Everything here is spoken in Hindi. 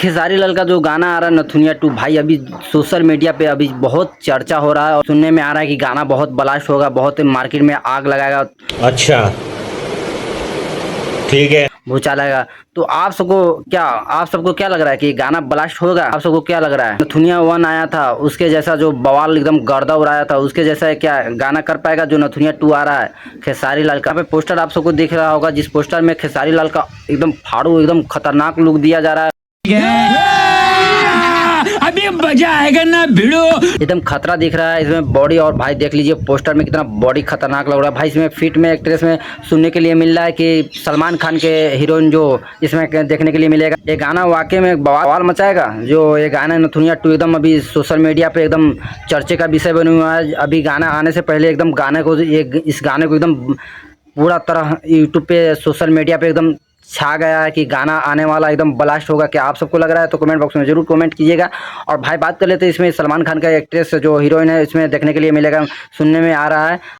खेसारी लाल का जो गाना आ रहा है नथुनिया टू, भाई अभी सोशल मीडिया पे अभी बहुत चर्चा हो रहा है और सुनने में आ रहा है कि गाना बहुत ब्लास्ट होगा, बहुत मार्केट में आग लगाएगा, अच्छा ठीक है। भूचाल आएगा। तो आप सबको क्या लग रहा है कि गाना ब्लास्ट होगा? आप सबको क्या लग रहा है? नथुनिया वन आया था उसके जैसा जो बवाल एकदम गर्दा उड़ाया था, उसके जैसा है क्या गाना कर पाएगा जो नथुनिया टू आ रहा है खेसारी लाल का? यहाँ पे पोस्टर आप सबको दिख रहा होगा, जिस पोस्टर में खेसारी लाल का एकदम फाड़ू एकदम खतरनाक लुक दिया जा रहा है। अभी मजा आएगा ना भिड़ो, एकदम खतरा दिख रहा है इसमें बॉडी। और भाई देख लीजिए पोस्टर में कितना बॉडी खतरनाक लग रहा है भाई। इसमें फिट में एक्ट्रेस में सुनने के लिए मिल रहा है कि सलमान खान के हीरोइन जो इसमें देखने के लिए मिलेगा। ये गाना वाकई में बवाल मचाएगा। जो ये गाना नथुनिया टू एकदम अभी सोशल मीडिया पे एकदम चर्चे का विषय बना हुआ है। अभी गाना आने से पहले एकदम इस गाने को एकदम पूरा तरह यूट्यूब पे सोशल मीडिया पे एकदम छा गया है कि गाना आने वाला एकदम ब्लास्ट होगा। क्या आप सबको लग रहा है? तो कमेंट बॉक्स में जरूर कमेंट कीजिएगा। और भाई बात कर लेते हैं इसमें सलमान खान का एक्ट्रेस जो हीरोइन है इसमें देखने के लिए मिलेगा, सुनने में आ रहा है।